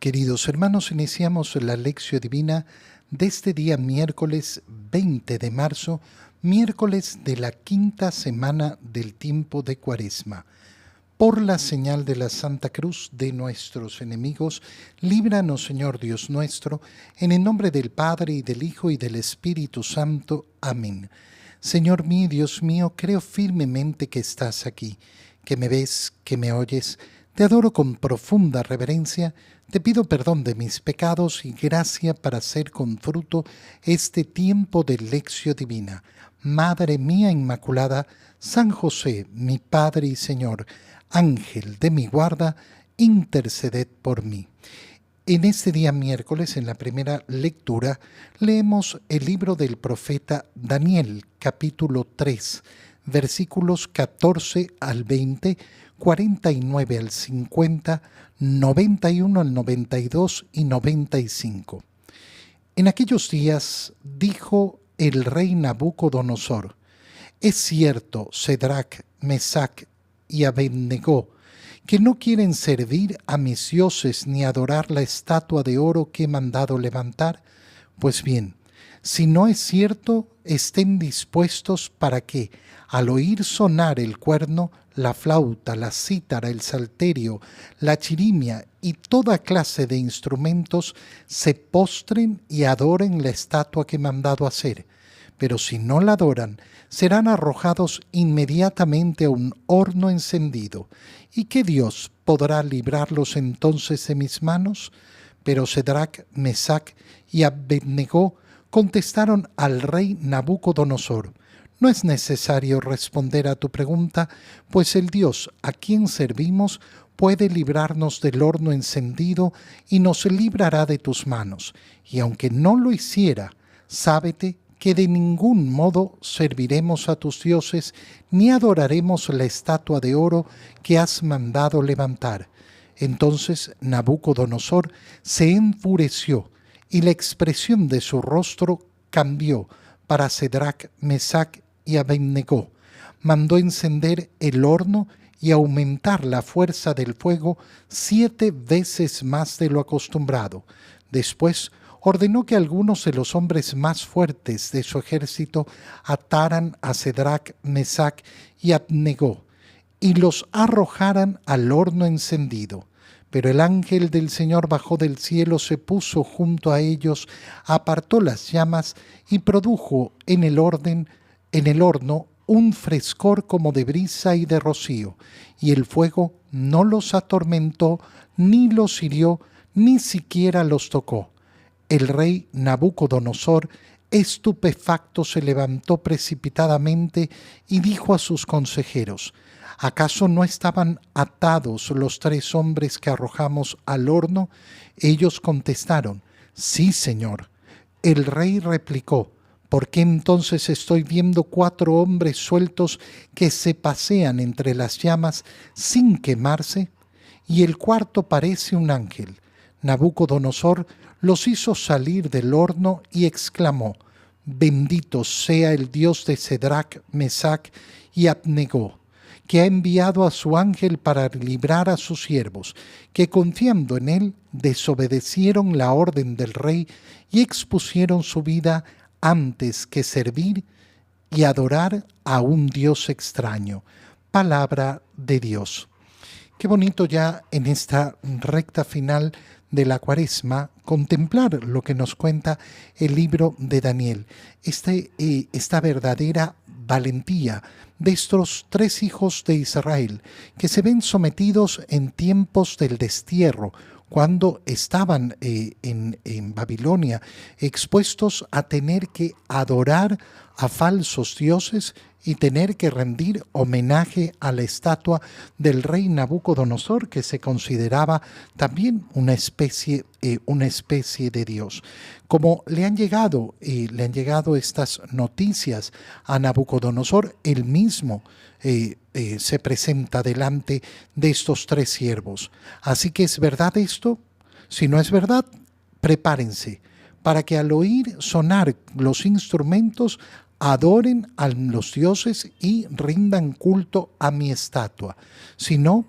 Queridos hermanos, iniciamos la lección divina de este día miércoles 20 de marzo, miércoles de la quinta semana del tiempo de Cuaresma. Por la señal de la Santa Cruz de nuestros enemigos, líbranos, Señor Dios nuestro, en el nombre del Padre, y del Hijo, y del Espíritu Santo. Amén. Señor mío, Dios mío, creo firmemente que estás aquí, que me ves, que me oyes. Te adoro con profunda reverencia, te pido perdón de mis pecados y gracia para hacer con fruto este tiempo de lección divina. Madre mía Inmaculada, San José, mi Padre y Señor, Ángel de mi guarda, interceded por mí. En este día miércoles, en la primera lectura, leemos el libro del profeta Daniel, capítulo 3, versículos 14 al 20, 49 al 50, 91 al 92 y 95. En aquellos días dijo el rey Nabucodonosor: es cierto, Cedrac, Mesac y Abednego, que no quieren servir a mis dioses ni adorar la estatua de oro que he mandado levantar. Pues bien, si no es cierto, estén dispuestos para que, al oír sonar el cuerno, la flauta, la cítara, el salterio, la chirimia y toda clase de instrumentos, se postren y adoren la estatua que he mandado hacer. Pero si no la adoran, serán arrojados inmediatamente a un horno encendido. ¿Y qué Dios podrá librarlos entonces de mis manos? Pero Cedrac, Mesac y Abednego contestaron al rey Nabucodonosor: no es necesario responder a tu pregunta, pues el Dios a quien servimos puede librarnos del horno encendido y nos librará de tus manos. Y aunque no lo hiciera, sábete que de ningún modo serviremos a tus dioses ni adoraremos la estatua de oro que has mandado levantar. Entonces Nabucodonosor se enfureció y la expresión de su rostro cambió para Cedrac, Mesac y Abednego. Mandó encender el horno y aumentar la fuerza del fuego 7 veces más de lo acostumbrado. Después ordenó que algunos de los hombres más fuertes de su ejército ataran a Cedrac, Mesac y Abednego y los arrojaran al horno encendido. Pero el ángel del Señor bajó del cielo, se puso junto a ellos, apartó las llamas y produjo en el horno un frescor como de brisa y de rocío, y el fuego no los atormentó, ni los hirió, ni siquiera los tocó. El rey Nabucodonosor, estupefacto, se levantó precipitadamente y dijo a sus consejeros: ¿acaso no estaban atados los 3 hombres que arrojamos al horno? Ellos contestaron: sí, señor. El rey replicó: ¿por qué entonces estoy viendo 4 hombres sueltos que se pasean entre las llamas sin quemarse? Y el cuarto parece un ángel. Nabucodonosor los hizo salir del horno y exclamó: bendito sea el Dios de Cedrac, Mesac y Abednego, que ha enviado a su ángel para librar a sus siervos, que confiando en él desobedecieron la orden del rey y expusieron su vida antes que servir y adorar a un Dios extraño. Palabra de Dios. Qué bonito ya en esta recta final de la Cuaresma contemplar lo que nos cuenta el libro de Daniel. Esta verdadera valentía de estos 3 hijos de Israel que se ven sometidos en tiempos del destierro, cuando estaban en Babilonia, expuestos a tener que adorar a falsos dioses y tener que rendir homenaje a la estatua del rey Nabucodonosor, que se consideraba también una especie de Dios. Como le han llegado estas noticias a Nabucodonosor, él mismo se presenta delante de estos 3 siervos. Así que, ¿es verdad esto? Si no es verdad, prepárense para que al oír sonar los instrumentos adoren a los dioses y rindan culto a mi estatua. Si no,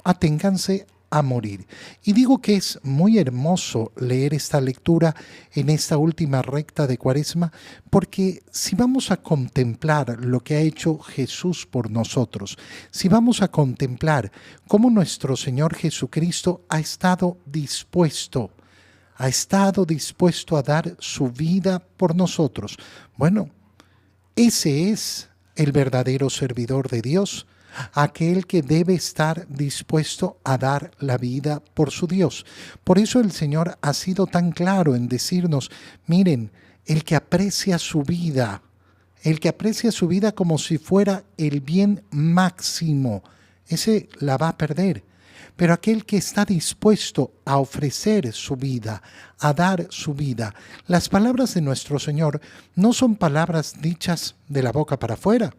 aténganse a morir. Y digo que es muy hermoso leer esta lectura en esta última recta de Cuaresma, porque si vamos a contemplar lo que ha hecho Jesús por nosotros, si vamos a contemplar cómo nuestro Señor Jesucristo ha estado dispuesto a dar su vida por nosotros, bueno, ese es el verdadero servidor de Dios, aquel que debe estar dispuesto a dar la vida por su Dios. Por eso el Señor ha sido tan claro en decirnos, miren, el que aprecia su vida como si fuera el bien máximo, ese la va a perder. Pero aquel que está dispuesto a ofrecer su vida, a dar su vida, las palabras de nuestro Señor no son palabras dichas de la boca para afuera.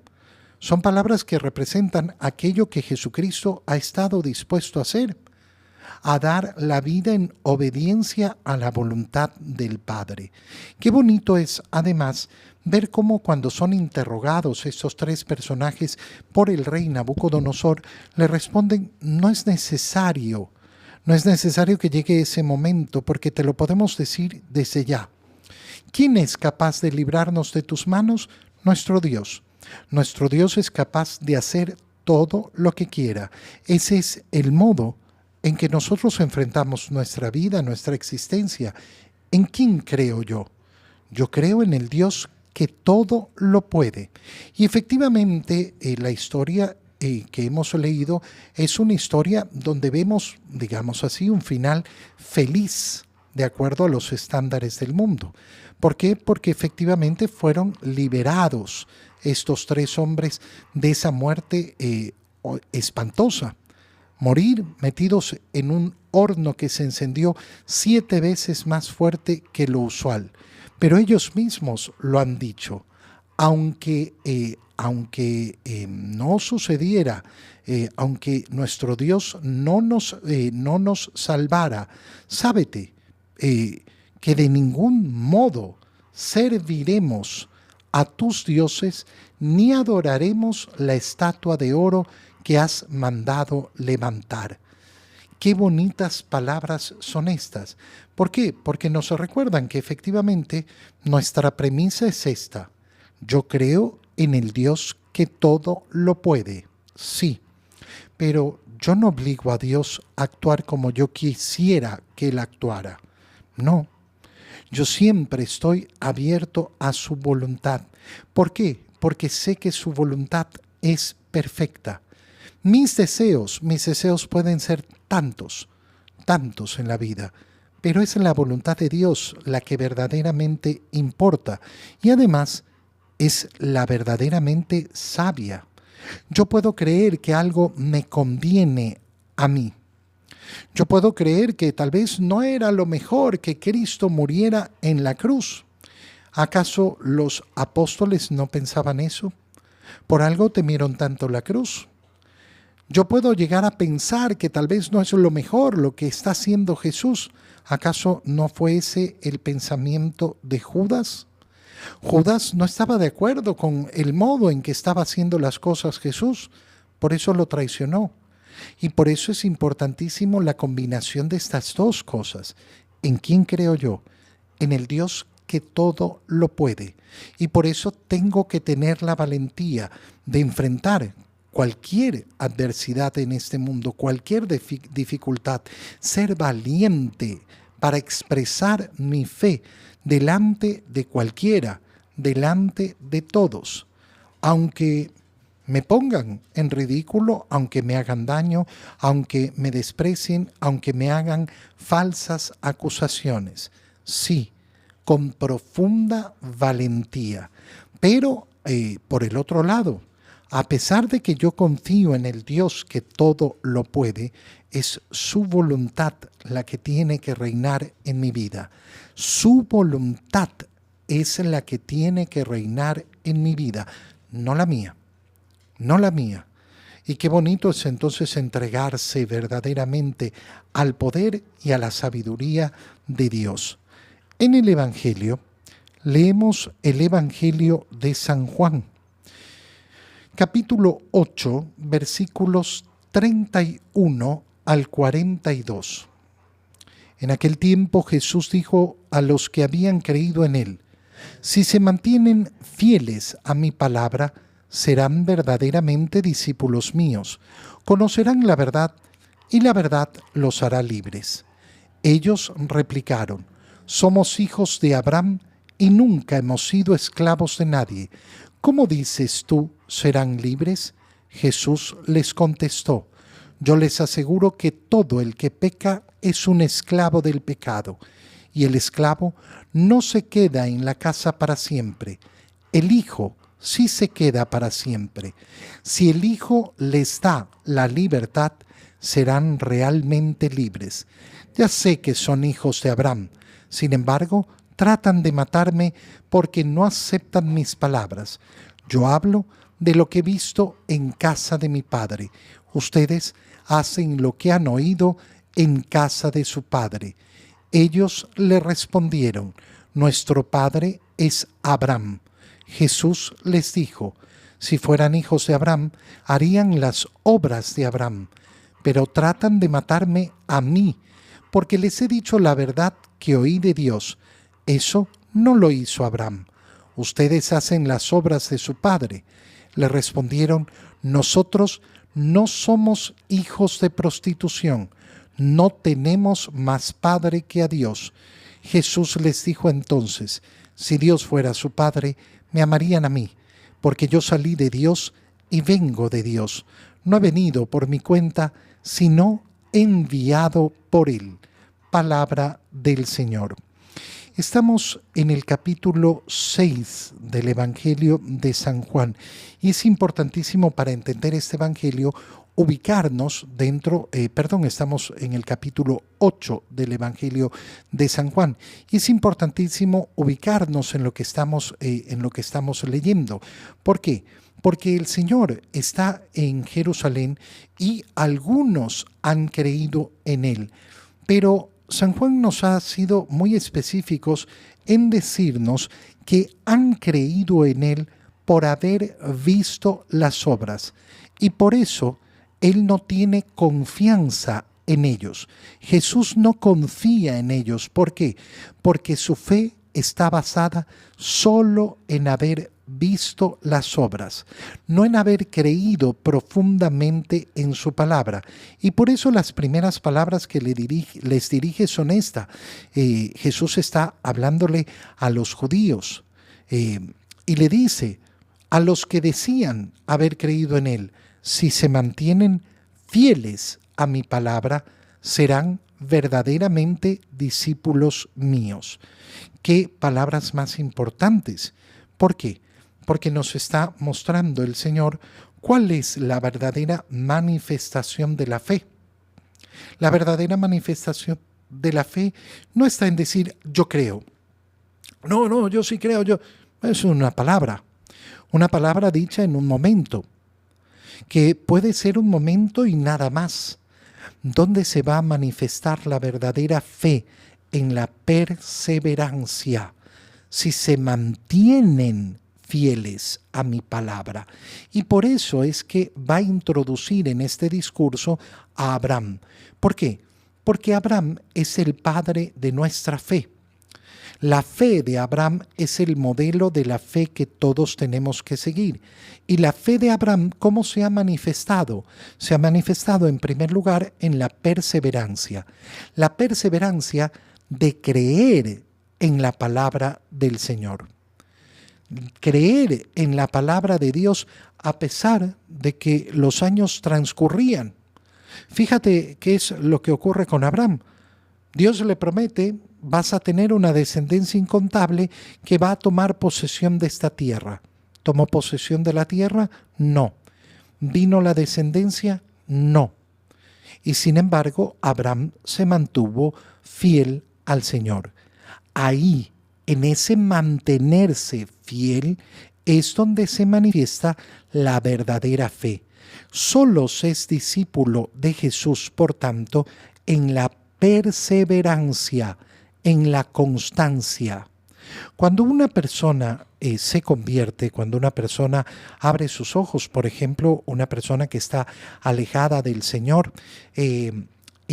Son palabras que representan aquello que Jesucristo ha estado dispuesto a hacer, a dar la vida en obediencia a la voluntad del Padre. Qué bonito es, además, ver cómo cuando son interrogados estos tres personajes por el rey Nabucodonosor, le responden, no es necesario que llegue ese momento, porque te lo podemos decir desde ya. ¿Quién es capaz de librarnos de tus manos? Nuestro Dios. Nuestro Dios es capaz de hacer todo lo que quiera. Ese es el modo en que nosotros enfrentamos nuestra vida, nuestra existencia. ¿En quién creo yo? Yo creo en el Dios que todo lo puede. Y efectivamente, la historia que hemos leído es una historia donde vemos, digamos así, un final feliz, de acuerdo a los estándares del mundo. ¿Por qué? Porque efectivamente fueron liberados estos tres hombres de esa muerte espantosa. Morir metidos en un horno que se encendió 7 veces más fuerte que lo usual. Pero ellos mismos lo han dicho. Aunque no sucediera, aunque nuestro Dios no nos salvara, sábete que de ningún modo serviremos a tus dioses ni adoraremos la estatua de oro que has mandado levantar. Qué bonitas palabras son estas. ¿Por qué? Porque nos recuerdan que efectivamente nuestra premisa es esta. Yo creo en el Dios que todo lo puede. Sí, pero yo no obligo a Dios a actuar como yo quisiera que Él actuara. No, yo siempre estoy abierto a su voluntad. ¿Por qué? Porque sé que su voluntad es perfecta. Mis deseos pueden ser tantos en la vida, pero es la voluntad de Dios la que verdaderamente importa y además es la verdaderamente sabia. Yo puedo creer que algo me conviene a mí. Yo puedo creer que tal vez no era lo mejor que Cristo muriera en la cruz. ¿Acaso los apóstoles no pensaban eso? ¿Por algo temieron tanto la cruz? Yo puedo llegar a pensar que tal vez no es lo mejor lo que está haciendo Jesús. ¿Acaso no fue ese el pensamiento de Judas? Judas no estaba de acuerdo con el modo en que estaba haciendo las cosas Jesús, por eso lo traicionó. Y por eso es importantísimo la combinación de estas dos cosas. ¿En quién creo yo? En el Dios que todo lo puede. Y por eso tengo que tener la valentía de enfrentar cualquier adversidad en este mundo, cualquier dificultad, ser valiente para expresar mi fe delante de cualquiera, delante de todos, aunque me pongan en ridículo, aunque me hagan daño, aunque me desprecien, aunque me hagan falsas acusaciones. Sí, con profunda valentía. Pero, por el otro lado, a pesar de que yo confío en el Dios que todo lo puede, es su voluntad la que tiene que reinar en mi vida. Su voluntad es la que tiene que reinar en mi vida, no la mía. No la mía. Y qué bonito es entonces entregarse verdaderamente al poder y a la sabiduría de Dios. En el Evangelio, leemos el Evangelio de San Juan, capítulo 8, versículos 31 al 42. En aquel tiempo Jesús dijo a los que habían creído en él: si se mantienen fieles a mi palabra, serán verdaderamente discípulos míos. Conocerán la verdad y la verdad los hará libres. Ellos replicaron: somos hijos de Abraham y nunca hemos sido esclavos de nadie. ¿Cómo dices tú, serán libres? Jesús les contestó: yo les aseguro que todo el que peca es un esclavo del pecado, y el esclavo no se queda en la casa para siempre. El Hijo sí se queda para siempre. Si el Hijo les da la libertad, serán realmente libres. Ya sé que son hijos de Abraham, sin embargo, tratan de matarme porque no aceptan mis palabras. Yo hablo de lo que he visto en casa de mi padre. Ustedes hacen lo que han oído en casa de su padre. Ellos le respondieron: nuestro padre es Abraham. Jesús les dijo: si fueran hijos de Abraham, harían las obras de Abraham. Pero tratan de matarme a mí, porque les he dicho la verdad que oí de Dios. Eso no lo hizo Abraham. Ustedes hacen las obras de su padre. Le respondieron: nosotros no somos hijos de prostitución. No tenemos más padre que a Dios. Jesús les dijo entonces: si Dios fuera su padre, me amarían a mí, porque yo salí de Dios y vengo de Dios. No he venido por mi cuenta, sino enviado por Él. Palabra del Señor. Estamos en el capítulo 6 del Evangelio de San Juan y es importantísimo para entender este Evangelio ubicarnos estamos en el capítulo 8 del Evangelio de San Juan y es importantísimo ubicarnos en lo que estamos leyendo. ¿Por qué? Porque el Señor está en Jerusalén y algunos han creído en Él, pero San Juan nos ha sido muy específicos en decirnos que han creído en Él por haber visto las obras y por eso Él no tiene confianza en ellos. Jesús no confía en ellos. ¿Por qué? Porque su fe está basada solo en haber visto las obras, no en haber creído profundamente en su palabra. Y por eso las primeras palabras que les dirige son estas. Jesús está hablándole a los judíos y le dice a los que decían haber creído en Él: si se mantienen fieles a mi palabra, serán verdaderamente discípulos míos. ¿Qué palabras más importantes? ¿Por qué? Porque nos está mostrando el Señor cuál es la verdadera manifestación de la fe. La verdadera manifestación de la fe no está en decir yo creo. No, yo sí creo, yo. Es una palabra dicha en un momento, que puede ser un momento y nada más. ¿Dónde se va a manifestar la verdadera fe? En la perseverancia. Si se mantienen fieles a mi palabra. Y por eso es que va a introducir en este discurso a Abraham. ¿Por qué? Porque Abraham es el padre de nuestra fe. La fe de Abraham es el modelo de la fe que todos tenemos que seguir. Y la fe de Abraham, ¿cómo se ha manifestado? Se ha manifestado en primer lugar en la perseverancia. La perseverancia de creer en la palabra del Señor. Creer en la palabra de Dios a pesar de que los años transcurrían. Fíjate qué es lo que ocurre con Abraham. Dios le promete: vas a tener una descendencia incontable que va a tomar posesión de esta tierra. ¿Tomó posesión de la tierra? No. ¿Vino la descendencia? No. Y sin embargo, Abraham se mantuvo fiel al Señor. Ahí, en ese mantenerse fiel, es donde se manifiesta la verdadera fe. Solo se es discípulo de Jesús, por tanto, en la perseverancia, en la constancia. Cuando una persona se convierte, cuando una persona abre sus ojos, por ejemplo, una persona que está alejada del Señor,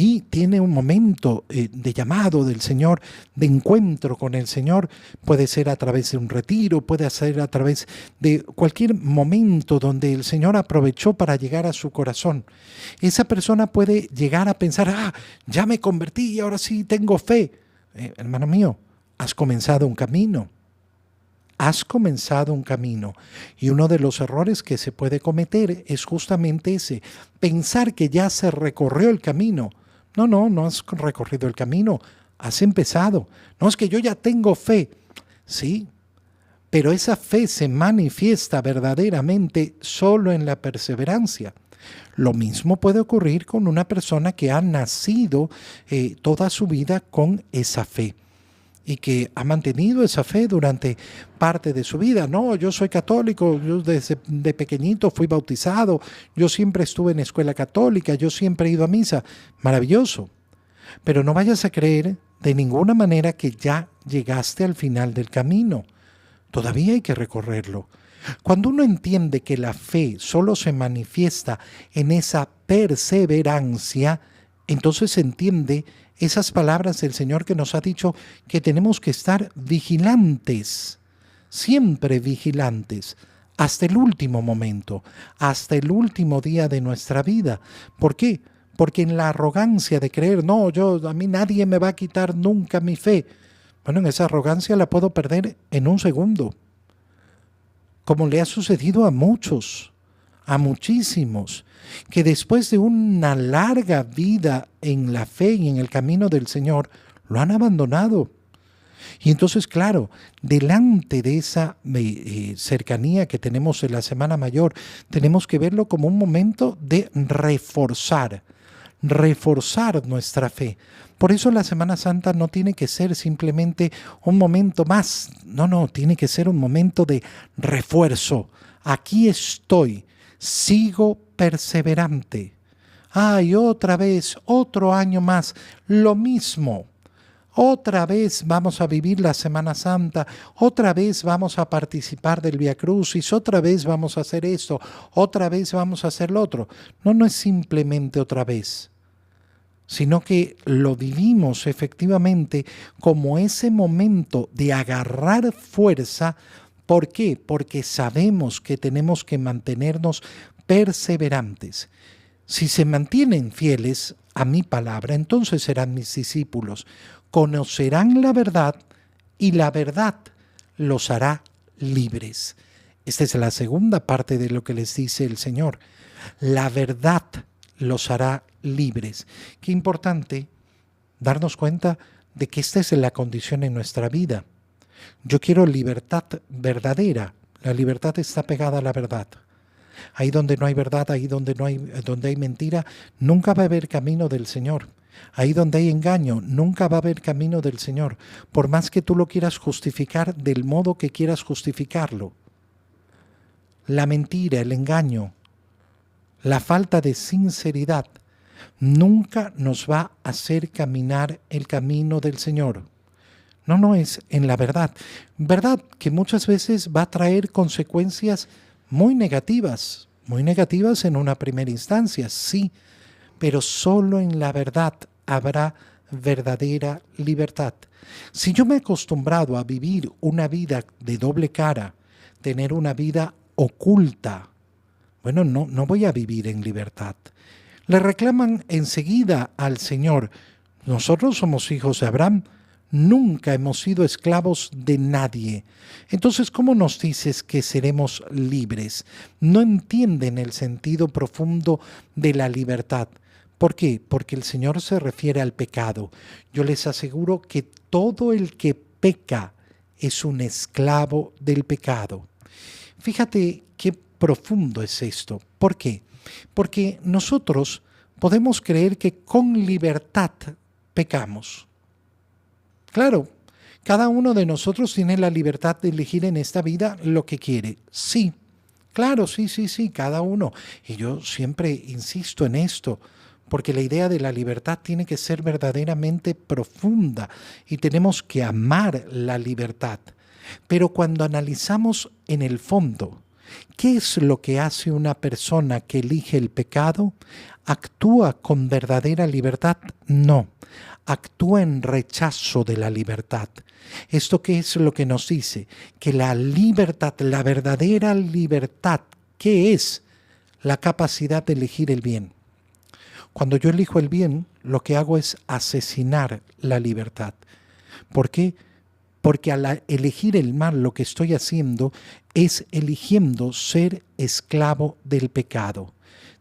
y tiene un momento de llamado del Señor, de encuentro con el Señor. Puede ser a través de un retiro, puede ser a través de cualquier momento donde el Señor aprovechó para llegar a su corazón. Esa persona puede llegar a pensar, ya me convertí y ahora sí tengo fe. Hermano mío, has comenzado un camino. Has comenzado un camino, y uno de los errores que se puede cometer es justamente ese, pensar que ya se recorrió el camino. No has recorrido el camino, has empezado. No, es que yo ya tengo fe. Sí, pero esa fe se manifiesta verdaderamente solo en la perseverancia. Lo mismo puede ocurrir con una persona que ha nacido toda su vida con esa fe y que ha mantenido esa fe durante parte de su vida. No, yo soy católico, yo desde de pequeñito fui bautizado, yo siempre estuve en escuela católica, yo siempre he ido a misa. Maravilloso. Pero no vayas a creer de ninguna manera que ya llegaste al final del camino. Todavía hay que recorrerlo. Cuando uno entiende que la fe solo se manifiesta en esa perseverancia, entonces se entiende esas palabras del Señor que nos ha dicho que tenemos que estar vigilantes, siempre vigilantes, hasta el último momento, hasta el último día de nuestra vida. ¿Por qué? Porque en la arrogancia de creer, no, a mí nadie me va a quitar nunca mi fe. Bueno, en esa arrogancia la puedo perder en un segundo, como le ha sucedido a muchos, a muchísimos, que después de una larga vida en la fe y en el camino del Señor, lo han abandonado. Y entonces, claro, delante de esa cercanía que tenemos en la Semana Mayor, tenemos que verlo como un momento de reforzar nuestra fe. Por eso la Semana Santa no tiene que ser simplemente un momento más, no, tiene que ser un momento de refuerzo. Aquí estoy, sigo perseverante. Y otra vez, otro año más, lo mismo. Otra vez vamos a vivir la Semana Santa, otra vez vamos a participar del Vía Crucis, otra vez vamos a hacer esto, otra vez vamos a hacer lo otro. No es simplemente otra vez, sino que lo vivimos efectivamente como ese momento de agarrar fuerza. ¿Por qué? Porque sabemos que tenemos que mantenernos perseverantes. Si se mantienen fieles a mi palabra, entonces serán mis discípulos. Conocerán la verdad y la verdad los hará libres. Esta es la segunda parte de lo que les dice el Señor. La verdad los hará libres. Qué importante darnos cuenta de que esta es la condición en nuestra vida. Yo quiero libertad verdadera. La libertad está pegada a la verdad. Ahí donde no hay verdad, ahí donde hay mentira, nunca va a haber camino del Señor. Ahí donde hay engaño, nunca va a haber camino del Señor, por más que tú lo quieras justificar del modo que quieras justificarlo. La mentira, el engaño, la falta de sinceridad, nunca nos va a hacer caminar el camino del Señor. No es en la verdad. Verdad que muchas veces va a traer consecuencias muy negativas en una primera instancia, sí, pero solo en la verdad habrá verdadera libertad. Si yo me he acostumbrado a vivir una vida de doble cara, tener una vida oculta, bueno, no voy a vivir en libertad. Le reclaman enseguida al Señor, nosotros somos hijos de Abraham, nunca hemos sido esclavos de nadie. Entonces, ¿cómo nos dices que seremos libres? No entienden el sentido profundo de la libertad. ¿Por qué? Porque el Señor se refiere al pecado. Yo les aseguro que todo el que peca es un esclavo del pecado. Fíjate qué profundo es esto. ¿Por qué? Porque nosotros podemos creer que con libertad pecamos. Claro, cada uno de nosotros tiene la libertad de elegir en esta vida lo que quiere. Sí, claro, sí, cada uno. Y yo siempre insisto en esto, porque la idea de la libertad tiene que ser verdaderamente profunda y tenemos que amar la libertad. Pero cuando analizamos en el fondo, ¿Qué es lo que hace una persona que elige el pecado? ¿Actúa con verdadera libertad? No, actúa en rechazo de la libertad. ¿Esto qué es lo que nos dice? Que la libertad, la verdadera libertad, ¿qué es? La capacidad de elegir el bien. Cuando yo elijo el bien, lo que hago es asesinar la libertad. ¿Por qué? Porque al elegir el mal, lo que estoy haciendo es eligiendo ser esclavo del pecado.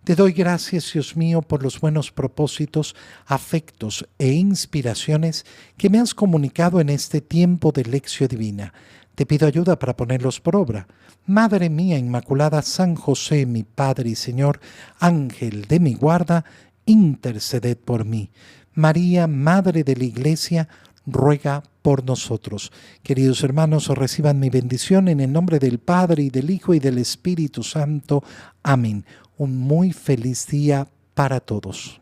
Te doy gracias, Dios mío, por los buenos propósitos, afectos e inspiraciones que me has comunicado en este tiempo de lección divina. Te pido ayuda para ponerlos por obra. Madre mía Inmaculada, San José, mi Padre y Señor, Ángel de mi guarda, interceded por mí. María, Madre de la Iglesia, ruega por nosotros. Queridos hermanos, reciban mi bendición en el nombre del Padre, y del Hijo, y del Espíritu Santo. Amén. Un muy feliz día para todos.